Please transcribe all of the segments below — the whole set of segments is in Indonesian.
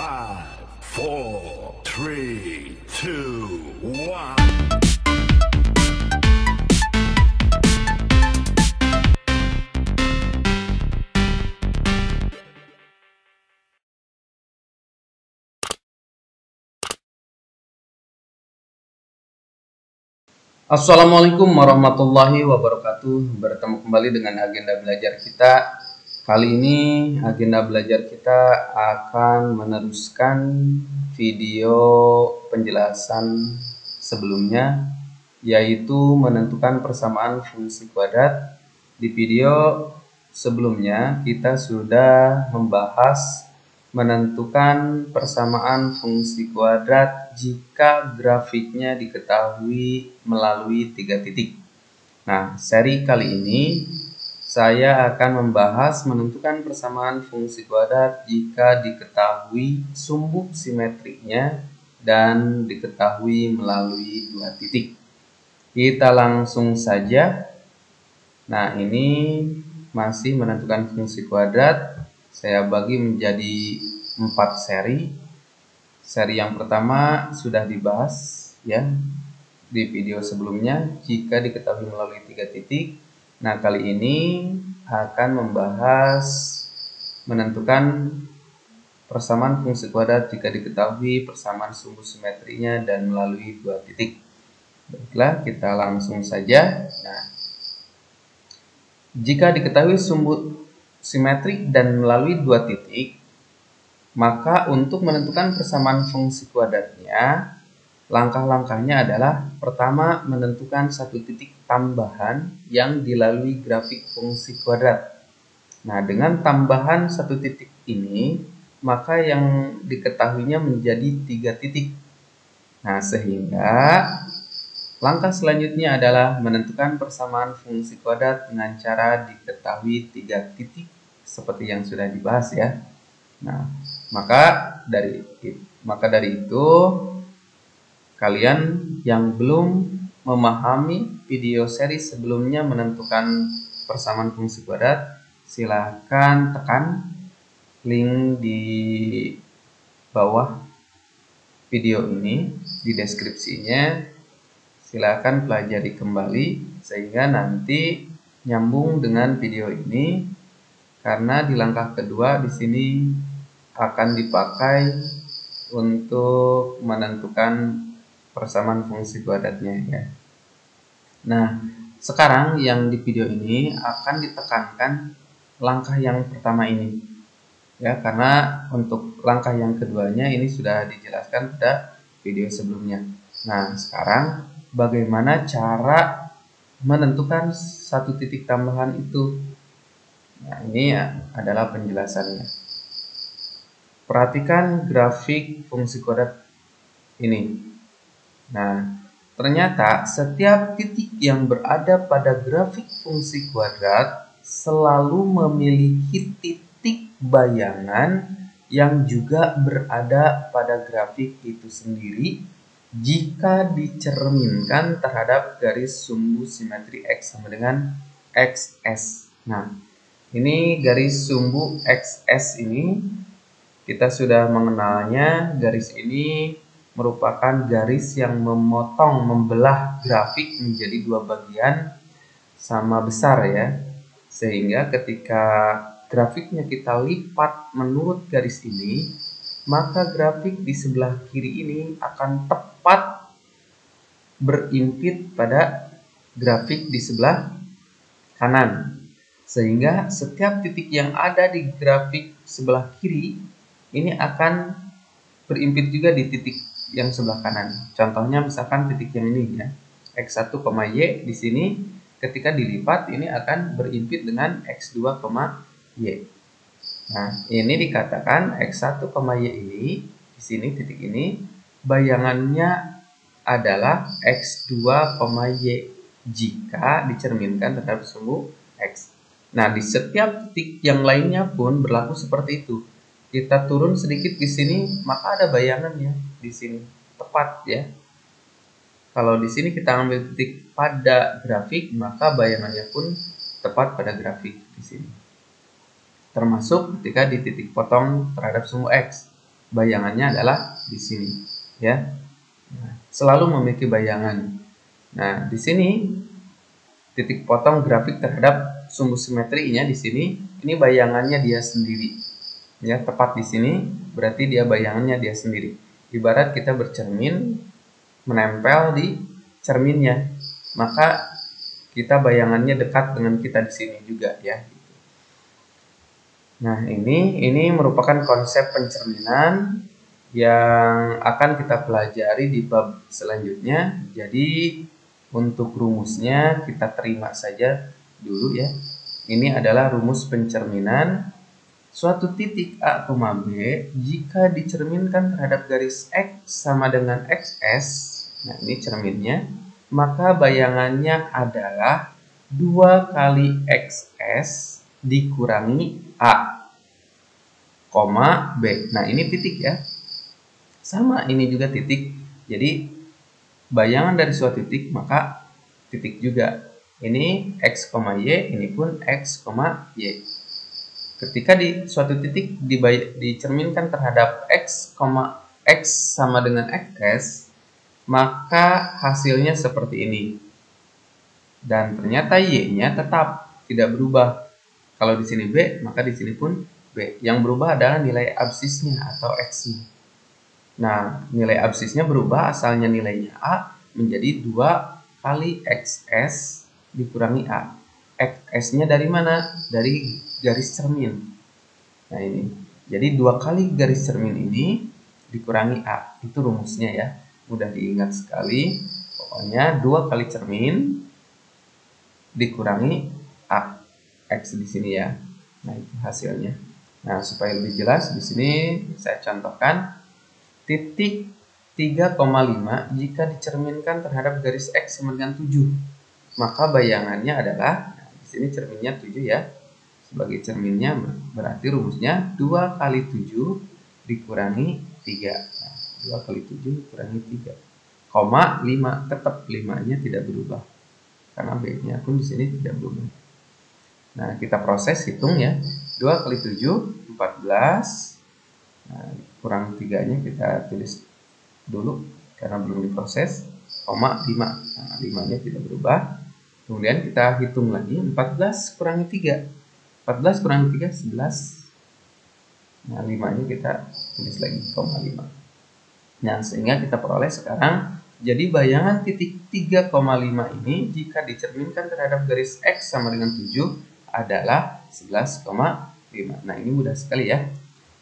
5, 4, 3, 2, 1. Assalamualaikum warahmatullahi wabarakatuh. Bertemu kembali dengan agenda belajar kita. Kali ini agenda belajar kita akan meneruskan video penjelasan sebelumnya, yaitu menentukan persamaan fungsi kuadrat. Di video sebelumnya kita sudah membahas menentukan persamaan fungsi kuadrat jika grafiknya diketahui melalui 3 titik. Nah, seri kali ini saya akan membahas menentukan persamaan fungsi kuadrat jika diketahui sumbu simetriknya dan diketahui melalui 2 titik. Kita langsung saja. Nah, ini masih menentukan fungsi kuadrat. Saya bagi menjadi 4 seri. Seri yang pertama sudah dibahas ya di video sebelumnya jika diketahui melalui 3 titik. Nah, kali ini akan membahas menentukan persamaan fungsi kuadrat jika diketahui persamaan sumbu simetrinya dan melalui 2 titik. Baiklah, kita langsung saja. Nah, jika diketahui sumbu simetri dan melalui 2 titik, maka untuk menentukan persamaan fungsi kuadratnya, langkah-langkahnya adalah pertama menentukan 1 titik tambahan yang dilalui grafik fungsi kuadrat. Nah, dengan tambahan 1 titik ini, maka yang diketahuinya menjadi 3 titik. Nah, sehingga langkah selanjutnya adalah menentukan persamaan fungsi kuadrat dengan cara diketahui 3 titik seperti yang sudah dibahas ya. Nah, maka dari itu kalian yang belum memahami video seri sebelumnya menentukan persamaan fungsi kuadrat, silahkan tekan link di bawah video ini di deskripsinya. Silahkan pelajari kembali sehingga nanti nyambung dengan video ini, karena di langkah kedua di sini akan dipakai untuk menentukan persamaan fungsi kuadratnya ya. Nah, sekarang yang di video ini akan ditekankan langkah yang pertama ini ya, karena untuk langkah yang keduanya ini sudah dijelaskan pada video sebelumnya. Nah, sekarang bagaimana cara menentukan 1 titik tambahan itu? Nah, ini ya adalah penjelasannya. Perhatikan grafik fungsi kuadrat ini. Nah, ternyata setiap titik yang berada pada grafik fungsi kuadrat selalu memiliki titik bayangan yang juga berada pada grafik itu sendiri jika dicerminkan terhadap garis sumbu simetri X sama dengan XS. Nah, ini garis sumbu XS ini kita sudah mengenalnya. Garis ini merupakan garis yang membelah grafik menjadi 2 bagian sama besar ya. Sehingga ketika grafiknya kita lipat menurut garis ini, maka grafik di sebelah kiri ini akan tepat berimpit pada grafik di sebelah kanan. Sehingga setiap titik yang ada di grafik sebelah kiri ini akan berimpit juga di titik yang sebelah kanan. Contohnya misalkan titik yang ini ya, X1, Y di sini ketika dilipat ini akan berimpit dengan X2, Y. Nah, ini dikatakan X1, Y ini di sini titik ini bayangannya adalah X2, Y jika dicerminkan terhadap sumbu X. Nah, di setiap titik yang lainnya pun berlaku seperti itu. Kita turun sedikit di sini, maka ada bayangannya di sini tepat ya. Kalau di sini kita ambil titik pada grafik, maka bayangannya pun tepat pada grafik di sini. Termasuk ketika di titik potong terhadap sumbu X. bayangannya adalah di sini, ya. Nah, selalu memiliki bayangan. Nah, di sini titik potong grafik terhadap sumbu simetrinya di sini, ini bayangannya dia sendiri. Ya, tepat di sini berarti dia bayangannya dia sendiri. Ibarat kita bercermin menempel di cerminnya, maka kita bayangannya dekat dengan kita di sini juga, ya. Nah, ini merupakan konsep pencerminan yang akan kita pelajari di bab selanjutnya. Jadi untuk rumusnya kita terima saja dulu, ya. Ini adalah rumus pencerminan suatu titik A, B jika dicerminkan terhadap garis X sama dengan XS. Nah, ini cerminnya. Maka bayangannya adalah 2 kali XS dikurangi A, B. Nah, ini titik, ya. Sama, ini juga titik. Jadi bayangan dari suatu titik maka titik juga. Ini X, Y, ini pun X, Y. Ketika di suatu titik dicerminkan terhadap X sama dengan XS, maka hasilnya seperti ini. Dan ternyata Y-nya tetap tidak berubah. Kalau di sini B, maka di sini pun B. Yang berubah adalah nilai absisnya atau X-nya. Nah, nilai absisnya berubah, asalnya nilainya A menjadi 2 kali XS dikurangi A. XS-nya dari mana? Dari garis cermin. Nah, ini. Jadi 2 kali garis cermin ini dikurangi A. Itu rumusnya, ya. Mudah diingat sekali. Pokoknya 2 kali cermin dikurangi A. X di sini, ya. Nah, itu hasilnya. Nah, supaya lebih jelas di sini saya contohkan titik 3,5 jika dicerminkan terhadap garis X sama dengan 7. Maka bayangannya adalah, nah, di sini cerminnya 7, ya. Sebagai cerminnya berarti rumusnya 2 kali 7 dikurangi 3. Nah, 2 kali 7 dikurangi 3. 5, tetap 5-nya tidak berubah. Karena B-nya pun di sini tidak berubah. Nah, kita proses hitung, ya. 2 kali 7, 14. Nah, kurang 3-nya kita tulis dulu karena belum diproses. 5. Nah, 5-nya tidak berubah. Kemudian kita hitung lagi 14 kurangi 3. 14 kurangi 3, 11. Nah, 5-nya kita tulis lagi, 5. Nah, sehingga kita peroleh sekarang, jadi bayangan titik 3,5 ini jika dicerminkan terhadap garis X sama dengan 7 adalah 11,5. Nah, ini mudah sekali, ya.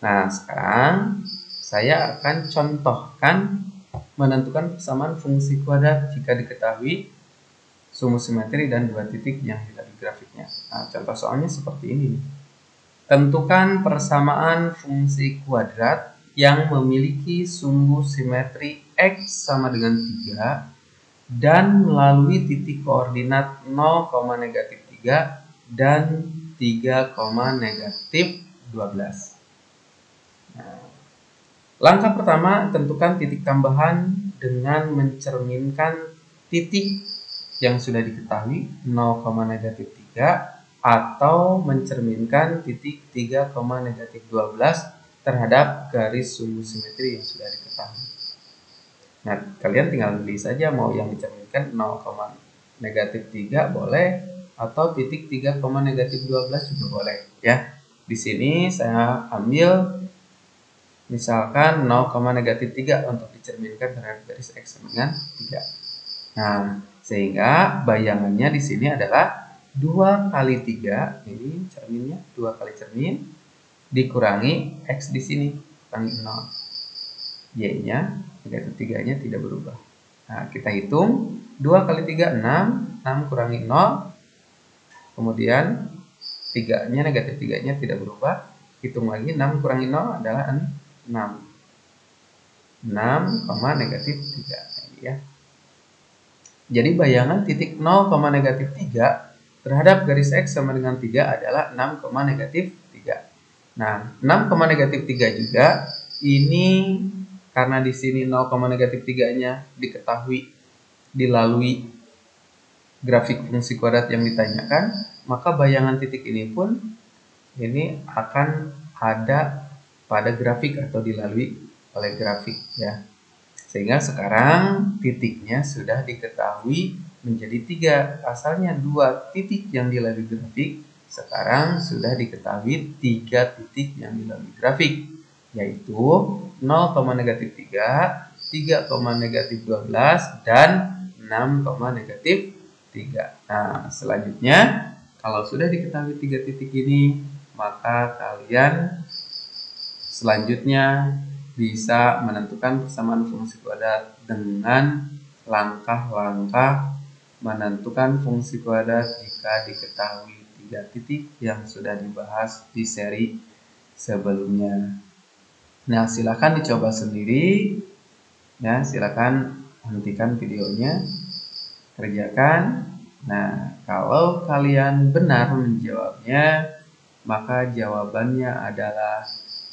Nah, sekarang saya akan contohkan menentukan persamaan fungsi kuadrat jika diketahui sumbu simetri dan 2 titik yang ada di grafiknya. Nah, contoh soalnya seperti ini. Tentukan persamaan fungsi kuadrat yang memiliki sumbu simetri X sama dengan 3 dan melalui titik koordinat 0,-3 dan 3,-12. Nah, langkah pertama, tentukan titik tambahan dengan mencerminkan titik yang sudah diketahui 0,-3 atau mencerminkan titik 3,-12 terhadap garis sumbu simetri yang sudah diketahui. Nah, kalian tinggal pilih saja mau yang dicerminkan 0,-3 boleh atau titik 3,-12 juga boleh, ya. Di sini saya ambil misalkan 0,-3 untuk dicerminkan terhadap garis X sama dengan 3. Nah, sehingga bayangannya di sini adalah 2 kali 3, ini cerminnya 2 kali cermin dikurangi X di sini, kurangi 0. Y-nya, negatif 3-nya tidak berubah. Nah, kita hitung 2 kali 3, 6, 6 kurangi 0, kemudian 3-nya, negatif 3-nya tidak berubah. Hitung lagi, 6 kurangi 0 adalah 6. 6,-3, ya. Jadi bayangan titik 0,-3 terhadap garis X sama dengan 3 adalah 6,-3. Nah, 6,-3 juga ini karena di sini 0,-3-nya diketahui dilalui grafik fungsi kuadrat yang ditanyakan, maka bayangan titik ini pun ini akan ada pada grafik atau dilalui oleh grafik ya. Sehingga sekarang titiknya sudah diketahui menjadi 3. Asalnya 2 titik yang dilalui grafik, sekarang sudah diketahui 3 titik yang dilalui grafik, yaitu 0,-3, 3,-12, dan 6,-3. Nah, selanjutnya kalau sudah diketahui 3 titik ini, maka kalian selanjutnya bisa menentukan persamaan fungsi kuadrat dengan langkah-langkah menentukan fungsi kuadrat jika diketahui 3 titik yang sudah dibahas di seri sebelumnya. Nah, silakan dicoba sendiri ya, silakan hentikan videonya, kerjakan. Nah, kalau kalian benar menjawabnya, maka jawabannya adalah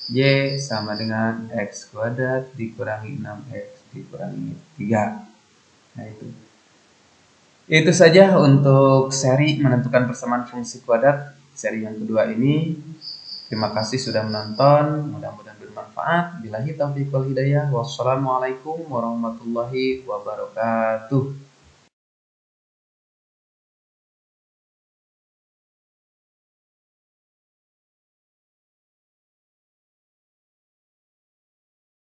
Y sama dengan X kuadrat dikurangi 6X dikurangi 3. Nah, itu saja untuk seri menentukan persamaan fungsi kuadrat seri yang kedua ini. Terima kasih sudah menonton, mudah-mudahan bermanfaat. Billahi taufiq wal hidayah. Wassalamualaikum warahmatullahi wabarakatuh.